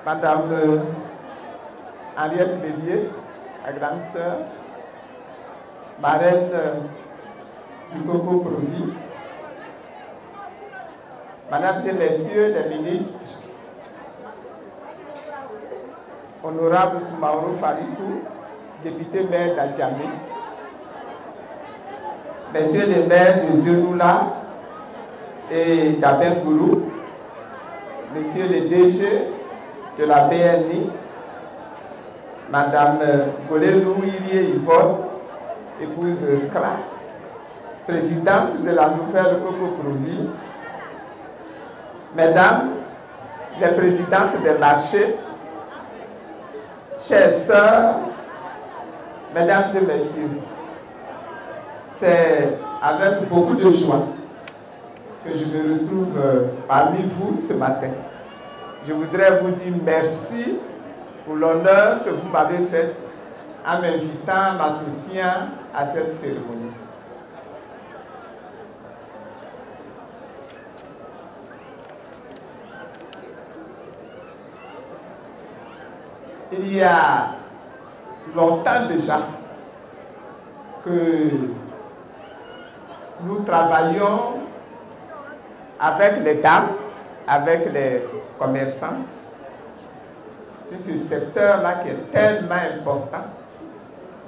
Madame Henriette Bélier, la grande sœur, marraine du Coco Provi, Mesdames et Messieurs les ministres, Honorable Soumaoro Farikou, député maire d'Adjamé, Messieurs les maires de Zenoula et d'Abengourou, Messieurs les DG de la BNI, Madame Golelou Ilie Yvonne, épouse Kra, présidente de la nouvelle Coco Provi, Mesdames les présidentes des marchés, chères sœurs, Mesdames et Messieurs, c'est avec beaucoup de joie que je me retrouve parmi vous ce matin. Je voudrais vous dire merci pour l'honneur que vous m'avez fait en m'invitant, m'associant à cette cérémonie. Il y a longtemps déjà que nous travaillons avec les dames, avec les commerçantes, sur ce secteur-là qui est tellement important,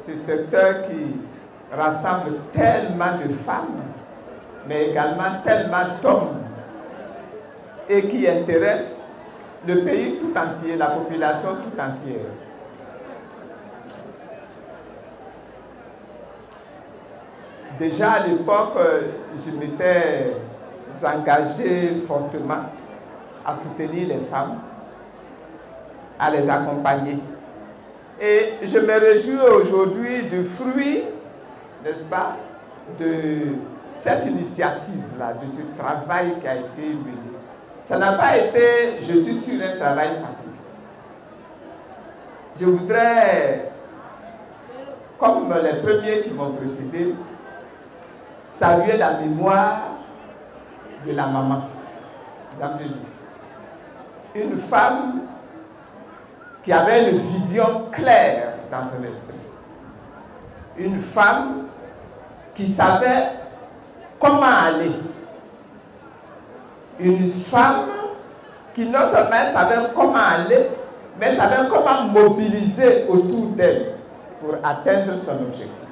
ce secteur qui rassemble tellement de femmes, mais également tellement d'hommes, et qui intéresse le pays tout entier, la population tout entière. Déjà à l'époque, je m'étais engagé fortement à soutenir les femmes, à les accompagner. Et je me réjouis aujourd'hui du fruit, n'est-ce pas, de cette initiative-là, de ce travail qui a été mené. Ça n'a pas été, je suis sûr, un travail facile. Je voudrais, comme les premiers qui m'ont précédé, saluer la mémoire de la maman. Une femme qui avait une vision claire dans son esprit. Une femme qui savait comment aller. Une femme qui non seulement savait comment aller, mais savait comment mobiliser autour d'elle pour atteindre son objectif.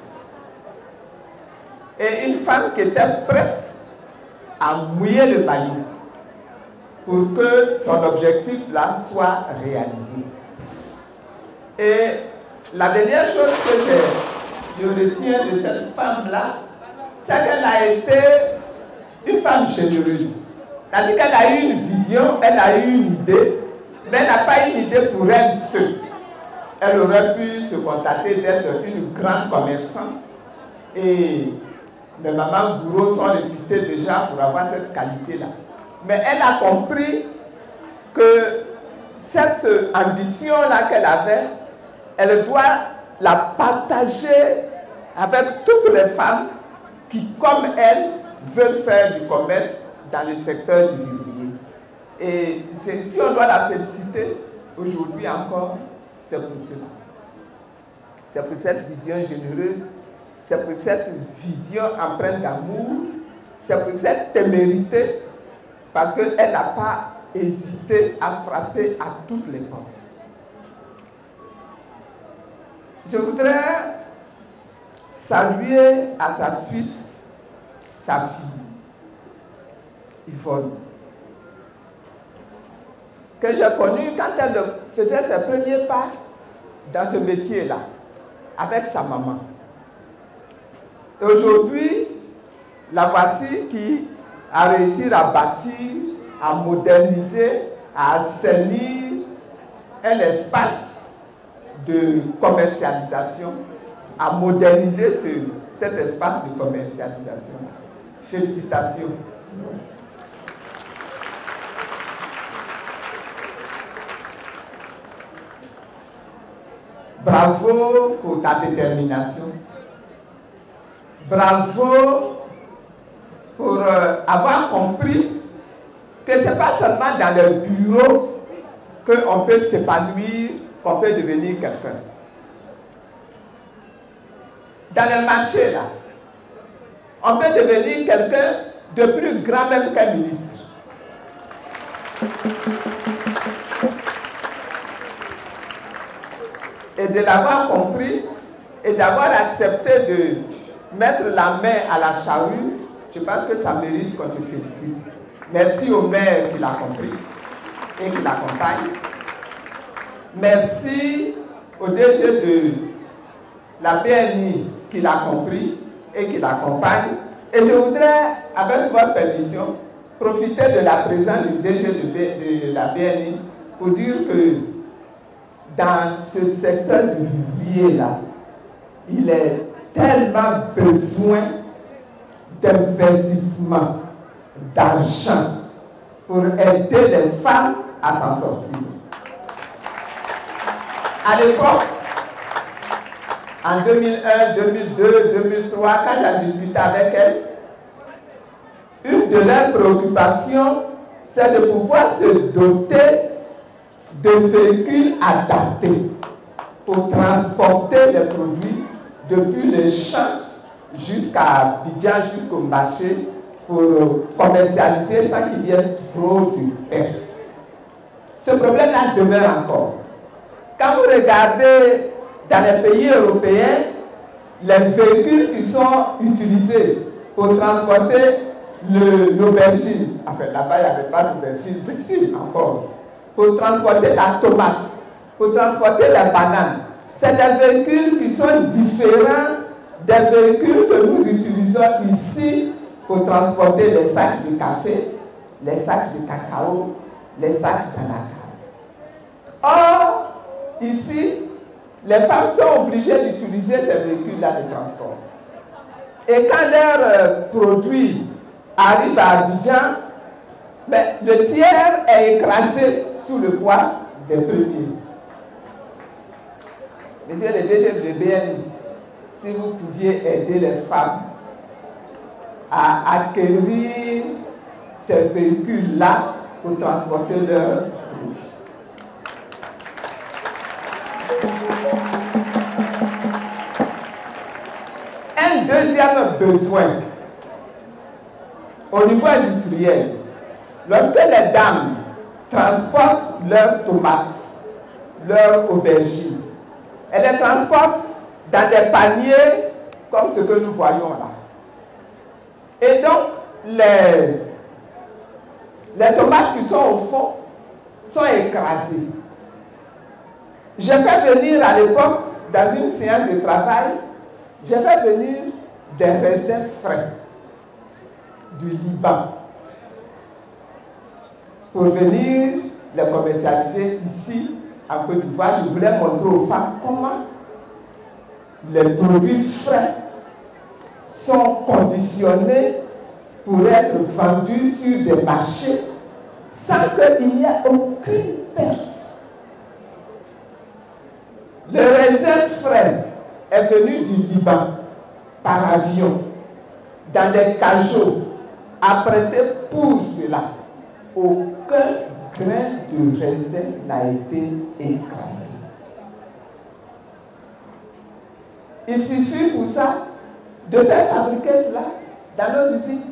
Et une femme qui était prête à mouiller le maillot pour que son objectif-là soit réalisé. Et la dernière chose que je retiens de cette femme-là, c'est qu'elle a été une femme généreuse. C'est-à-dire qu'elle a eu une vision, elle a eu une idée, mais elle n'a pas une idée pour elle seule. Elle aurait pu se contenter d'être une grande commerçante. Et mes mamans Gouraud sont réputées déjà pour avoir cette qualité-là. Mais elle a compris que cette ambition-là qu'elle avait, elle doit la partager avec toutes les femmes qui, comme elle, veulent faire du commerce dans le secteur du vivrier. Et si on doit la féliciter, aujourd'hui encore, c'est pour cela. C'est pour cette vision généreuse, c'est pour cette vision empreinte d'amour, c'est pour cette témérité, parce qu'elle n'a pas hésité à frapper à toutes les portes. Je voudrais saluer à sa suite sa fille, Yvonne, que j'ai connue quand elle faisait ses premiers pas dans ce métier-là, avec sa maman. Et aujourd'hui, la voici qui a réussi à bâtir, à moderniser, à assainir un espace de commercialisation, à moderniser cet espace de commercialisation. Félicitations. Bravo pour ta détermination. Bravo pour avoir compris que ce n'est pas seulement dans le bureau qu'on peut s'épanouir, qu'on peut devenir quelqu'un. Dans le marché, là, on peut devenir quelqu'un de plus grand même qu'un ministre. Et de l'avoir compris et d'avoir accepté de mettre la main à la charrue, je pense que ça mérite qu'on te félicite. Merci au maire qui l'a compris et qui l'accompagne. Merci au DG de la BNI qui l'a compris et qui l'accompagne. Et je voudrais, avec votre permission, profiter de la présence du DG de la BNI pour dire que dans ce secteur du vivier-là, il est tellement besoin d'investissement, d'argent pour aider les femmes à s'en sortir. À l'époque, en 2001, 2002, 2003, quand j'ai discuté avec elles, une de leurs préoccupations, c'est de pouvoir se doter de véhicules adaptés pour transporter les produits depuis les champs jusqu'à Abidjan, jusqu'au marché, pour commercialiser sans qu'il y ait trop de pertes. Ce problème-là demeure encore. Quand vous regardez dans les pays européens, les véhicules qui sont utilisés pour transporter l'aubergine, enfin là-bas il n'y avait pas d'aubergine, ici encore, pour transporter la tomate, pour transporter les bananes, c'est des véhicules qui sont différents des véhicules que nous utilisons ici pour transporter les sacs de café, les sacs de cacao, les sacs d'anacarde. Or, ici, les femmes sont obligées d'utiliser ces véhicules-là de transport. Et quand leurs produits arrivent à Abidjan, le tiers est écrasé sous le poids des premiers. Monsieur le DG de BNI, si vous pouviez aider les femmes à acquérir ces véhicules-là pour transporter leurs produits. Un deuxième besoin au niveau industriel, lorsque les dames transportent leurs tomates, leurs aubergines, elles les transportent dans des paniers comme ce que nous voyons là. Et donc, les tomates qui sont au fond sont écrasées. J'ai fait venir à l'époque, dans une séance de travail, j'ai fait venir des raisins frais du Liban pour venir les commercialiser ici en Côte d'Ivoire. Je voulais montrer aux femmes comment les produits frais sont conditionnés pour être vendus sur des marchés sans qu'il n'y ait aucune perte. Le raisin frais est venu du Liban par avion, dans des cajots, apprêtés pour cela. Aucun grain de raisin n'a été écrasé. Il suffit pour ça de faire fabriquer cela dans nos usines,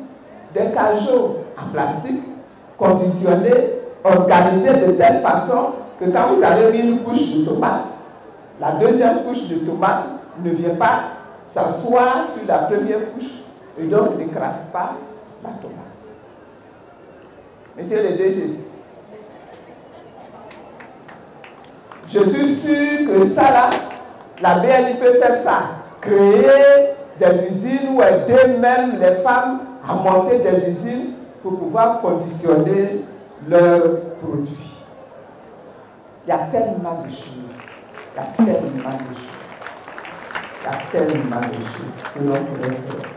des cajots en plastique, conditionnés, organisés de telle façon que quand vous avez mis une couche de tomate, la deuxième couche de tomate ne vient pas s'asseoir sur la première couche et donc n'écrase pas la tomate. Monsieur le DG, je suis sûr que ça là, la BNI peut faire ça, créer des usines ou aider même les femmes à monter des usines pour pouvoir conditionner leurs produits. Il y a tellement de choses. Il y a tellement de choses. Il y a tellement de choses que l'on pourrait faire.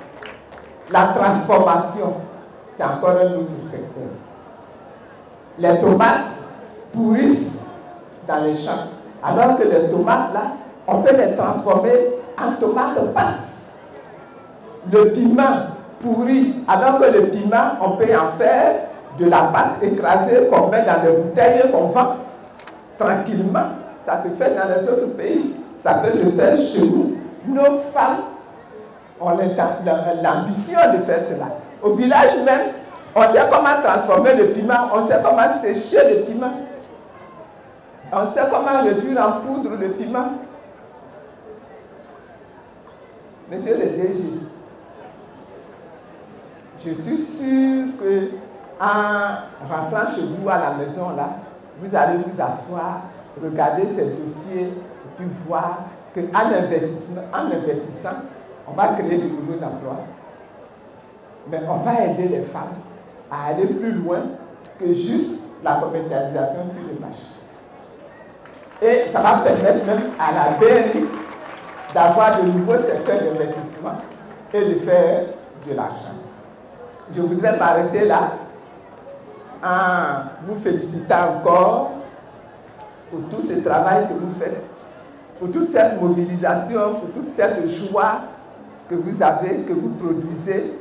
La transformation, c'est encore un autre secteur. Les tomates pourrissent dans les champs, alors que les tomates, là, on peut les transformer en tomates pâtes. Le piment pourri, alors que le piment, on peut en faire de la pâte écrasée qu'on met dans des bouteilles et qu'on vend. tranquillement. Ça se fait dans les autres pays. Ça peut se faire chez nous. Nos femmes ont l'ambition de faire cela. Au village même, on sait comment transformer le piment, on sait comment sécher le piment. On sait comment réduire en poudre le piment. Monsieur le DG, je suis sûr qu'en rentrant chez vous à la maison, là, vous allez vous asseoir, regarder ces dossiers et puis voir qu'en investissant, on va créer de nouveaux emplois. Mais on va aider les femmes à aller plus loin que juste la commercialisation sur le marché. Et ça va permettre même à la BNI d'avoir de nouveaux secteurs d'investissement et de faire de l'argent. Je voudrais m'arrêter là en vous félicitant encore pour tout ce travail que vous faites, pour toute cette mobilisation, pour toute cette joie que vous avez, que vous produisez,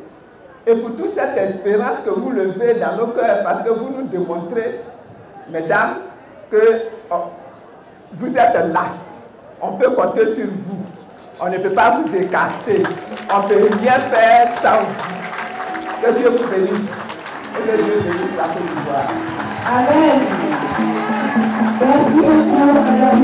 et pour toute cette espérance que vous levez dans nos cœurs, parce que vous nous démontrez, mesdames, que vous êtes là. On peut compter sur vous. On ne peut pas vous écarter. On ne peut rien faire sans vous. Que Dieu vous bénisse. Et que Dieu bénisse la Côte d'Ivoire. Amen. Merci beaucoup, madame.